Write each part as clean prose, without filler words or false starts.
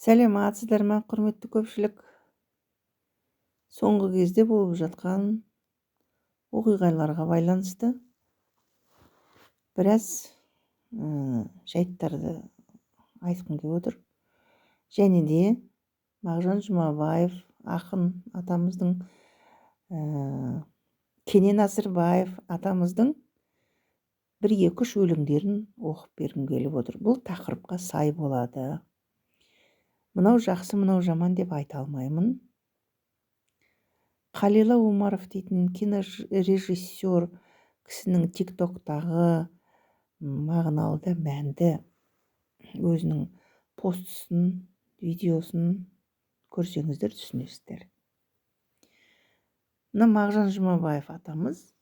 Сәлеметсіздер ме, құрметті көпшілік? Соңғы кезде болып жатқан оқиғаларға байланысты біраз жайттарды айтқым келіп отыр. Және де Мағжан Жұмабаев ақын атамыздың, Кенен Әзірбаев атамыздың 1-2-3 өлеңдерін оқып бергім келіп отыр. Бұл тақырыпқа сай болады. Мынау жақсы, мынау жаман деп айта алмаймын. Қалила Омаров дейтін кинорежиссер кісінің тиктоктағы мағыналы да мәнді өзінің постысын, видеосын көрсеңіздер түсінесіздер. Мына Мағжан Жұмабаев атамыз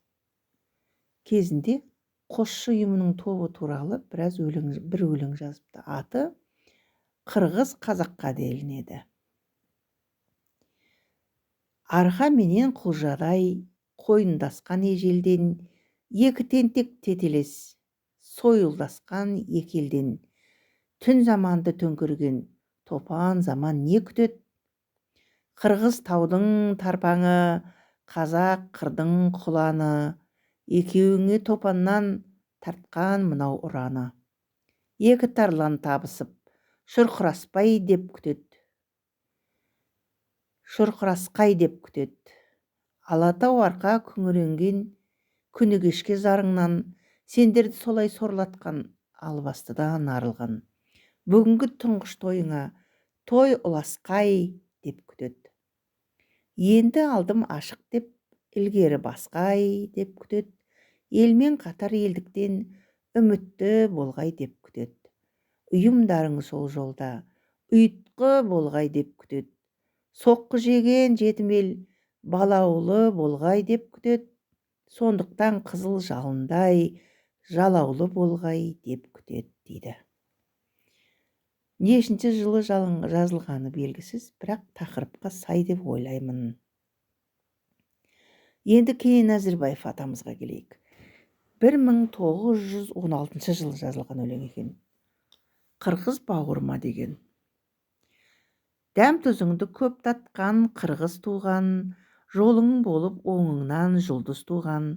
кезінде Қосшы ұйымының тобы туралы бір өлең жазыпты. Аты Қырғыз қазаққа делінеді. Арқа менен құлжадай қойындасқан ежелден, екі тентек тетелес сойылдасқан екі елден, түн заманды төңкерген топан заман не күтет? Қырғыз таудың тарпаңы, қазақ қырдың құланы, екеуіңе топаннан тартқан мынау ұраны. Екі тарлан табысып, шұрқыраспай деп күтет. Шұрқырасқай деп күтет. Алатау арқа күңіренген күні кешке зарыңнан, сендерді солай сорлатқан албастыдан арылған. Бүгінгі тұңғыш тойыңа той ұласқай деп күтет. Енді алдым ашық деп, ілгері басқай деп күтет. Елмен қатар елдіктен үмітті болғай деп күтет. Ұйымдарың сол жолда ұйытқы болғай деп күтет. Соққы жеген жетім ел балаулы болғай деп күтет. Сондықтан қызыл жалындай жалаулы болғай деп күтет дейді. Нешінші жылы жазылғаны белгісіз, бірақ тақырыпқа сай деп ойлаймын. Енді Кенен Әзірбаев атамызға келейік. 1916 жылы жазылған өлең екен. Қырғыз бауырыма деген. Дәм тұзыңды көп татқан қырғыз туған, жолың болып оңыңнан жұлдыз туған.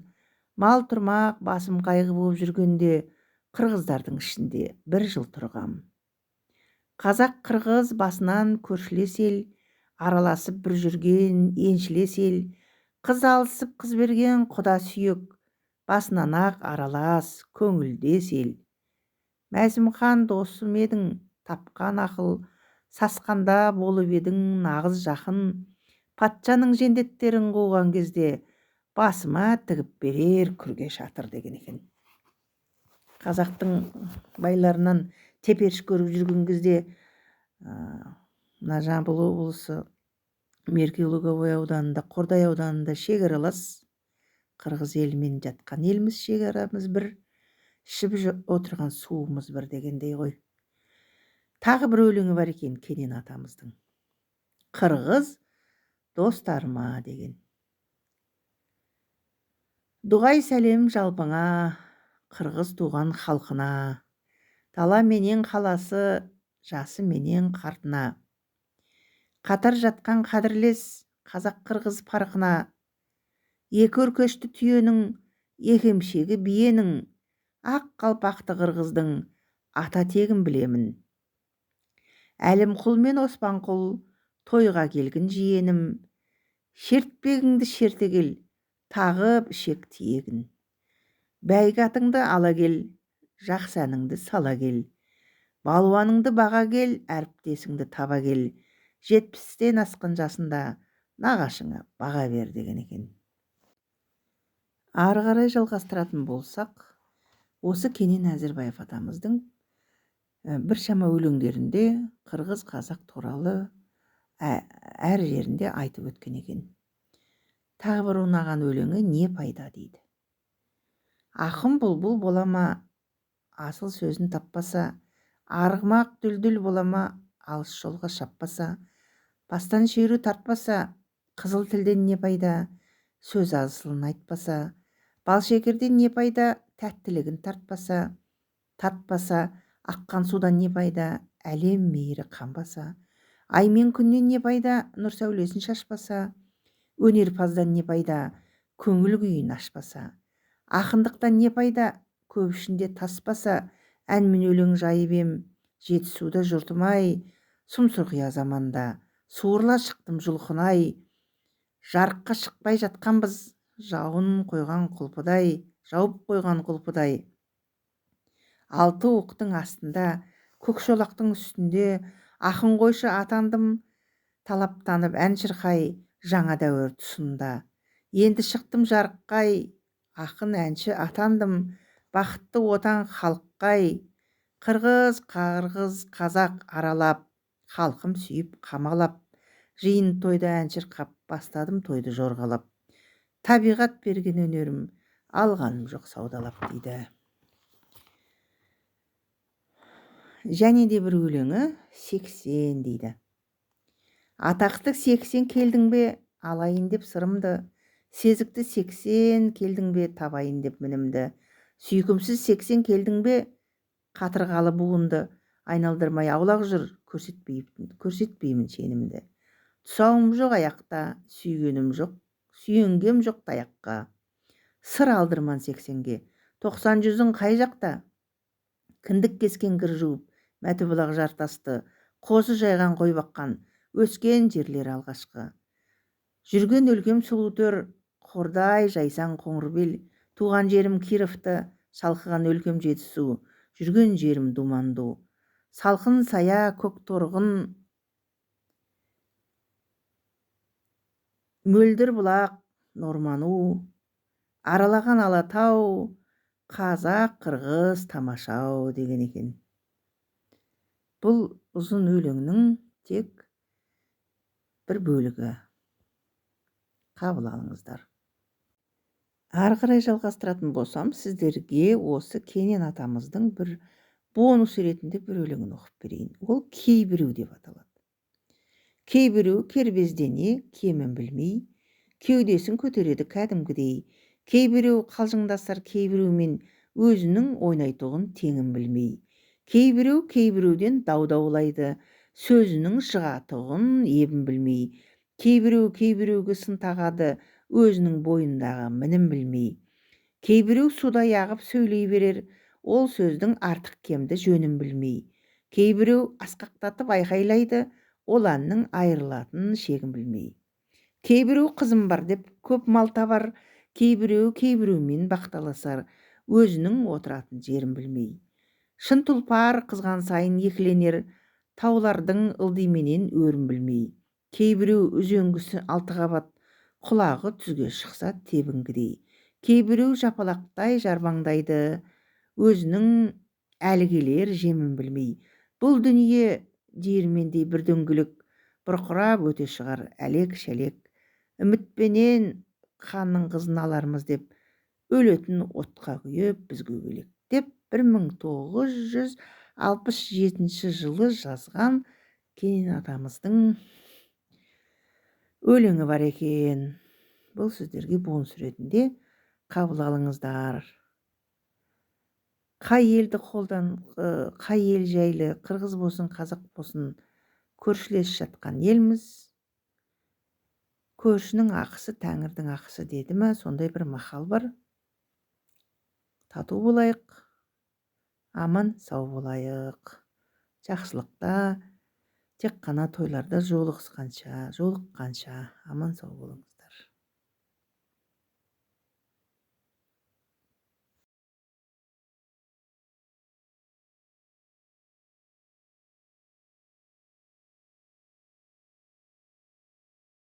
Мал тұрмақ басым қайғы болып жүргенде, қырғыздардың ішінде бір жыл тұрғам. Қазақ қырғыз басынан көршілес ел, араласып бір жүрген еншілес ел. Қыз алысып қыз берген құда сүйек, басынан ақ аралас көңілдес ел. Мәзімхан досым едің, тапқан ақыл, сасқанда болып едің нағыз жақын. Патшаның жендеттерін қуған кезде, басыма тігіп берер күрге шатыр деген екен. Қазақтың байларынан теперіш көріп жүрген кезде, мына Жамбыл облысы Мерке Луговой ауданында, Қордай ауданында шекаралас қырғыз елімен жатқан еліміз, шекарамыз бір, ішіп отырған суымыз бір дегендей ғой. Тағы бір өлеңі бар екен Кенен атамыздың. Қырғыз достарыма деген. Дұғай сәлем жалпыңа, қырғыз туған халқына. Дала менен қаласы, жасы менен қартына. Қатар жатқан қадірлес қазақ-қырғыз парқына. Екі өркешті түйенің, екемшегі биенің, ақ қалпақты қырғыздың ата тегін білемін. Әлімқұл мен Оспанқұл тойға келгін жиенім. Шертпегіңді шерте кел, тағып ішек тиегін. Бәйгі атыңды ала кел, жақсы әніңді сала кел. Балуаныңды баға кел, әріптесіңді таба кел. 70-тен асқан жасында нағашыңа баға бер деген екен. Ары қарай жалғастыратын болсақ, осы Кенен Әзірбаев атамыздың біршама өлеңдерінде қырғыз қазақ туралы әр жерінде айтып өткен екен. Тағы бір ұнаған өлеңі не пайда дейді. Ақын бұлбұл болама, асыл сөзін таппаса, арғымақ дүлдүл болама, алыс жолға шаппаса, бастан шеру тартпаса, қызыл тілден не пайда, сөз асылын айтпаса, бал шекерден не пайда, тәттілігін татпаса, аққан судан не пайда, әлем мейірі қанбаса, Ай мен күннен не пайда, нұр сәулесін шашпаса, өнерпаздан не пайда, көңіл күйін ашпаса, ақындықтан не пайда, көп ішінде таспаса, ән мен өлең жайып ем, жетісуда жұртым-ай, сұмсырқия заманда, суырыла шықтым жұлқынай, жарыққа шықпай жатқанбыз, жауып қойған құлпыдай. Алты оқтың астында, көкшолақтың үстінде, ақын қойшы атандым, талаптанып ән шырқай, жаңа дәуір тұсында. Енді шықтым жарыққай, ақын әнші атандым, бақытты отан халыққай, қырғыз, қарғыз, қазақ аралап, халқым сүйіп қамалап, жиын тойда ән шырқап, бастадым тойды жорғалап. Табиғат берген өнерім, алғаным жоқ саудалап дейді. Және де бір өлеңі 80 дейді. Атақты 80 келдің бе, алайын деп сырымды, сезікті 80 келдің бе, табайын деп мінімді, сүйкімсіз 80 келдің бе, қатырғалы буынды, айналдырмай аулақ жүр, көрсетпеймін сенімді. Тұсауым жоқ аяқта, сүйенгем жоқ таяққа, сыр алдырман 80-ге, 90 жүзің қай жақта, кіндік кескен кір жуып, мәті бұлақ жартасты, қозы жайған қой баққан, өскен жерлер алғашқы. Жүрген өлкем сұлу төр, қордай жайсаң қоңыр бел, туған жерім Кировты, шалқыған өлкем Жетісу, жүрген жерім Думанду. Салқын сая көк торғын, мөлдір бұлақ Норману, аралаған Алатау, қазақ қырғыз тамашау деген екен. Бұл ұзын өлеңнің тек бір бөлігі. Қабыл алыңыздар. Ары қарай жалғастыратын болсам, сіздерге осы Кенен атамыздың бір бонус ретінде бір өлеңін оқып берейін. Ол кейбіреу деп аталады. Кейбіреу кербездене, кемін білмей, кеудесін көтереді кәдімгідей. Кейбіреу қалжыңдасар кейбіреумен, өзінің ойнайтұғын теңін білмей. Кейбіреуден даулайды, сөзінің шығатұғын ебін білмей. Кейбіреуге сын тағады, өзінің бойындағы мінін білмей. Кейбіреу судай ағып сөйлей берер, ол сөздің артық кемді жөнін білмей. Кейбіреу асқақтатып айқайлайды, ол әннің айырылатын шегін білмей. Кейбіреу қызым бар деп көп мал табар, кейбіреумен бақталасар, өзінің отыратын жерін білмей. Шын тұлпар қызған сайын екіленер, таулардың ылдименен өрін білмей. Кейбіреу үзеңгісі алтықабат, құлағы түзге шықса тебінгідей. Кейбіреу жапалақтай жарбаңдайды, өзінің әлі келер жемін білмей. Бұл дүние диірмендей бір дөңгелек, бұрқырап өте шығар әлек-шәлек. Үмітпенен ханның қызын алармыз деп, өлетін отқа күйіп бізге бөлек деп 1967 жылы жазған Кенен атамыздың өлеңі бар екен. Бұл сіздерге бонус ретінде қабыл алыңыздар. Қай ел жайлы, қырғыз болсын, қазақ болсын, көршілес жатқан елміз. Көршінің ақысы тәңірдің ақысы деді ме, сондай бір мақал бар. Тату болайық, аман сау болайық. Жақсылықта, тек қана тойларда жолыққанша аман сау болыңыздар.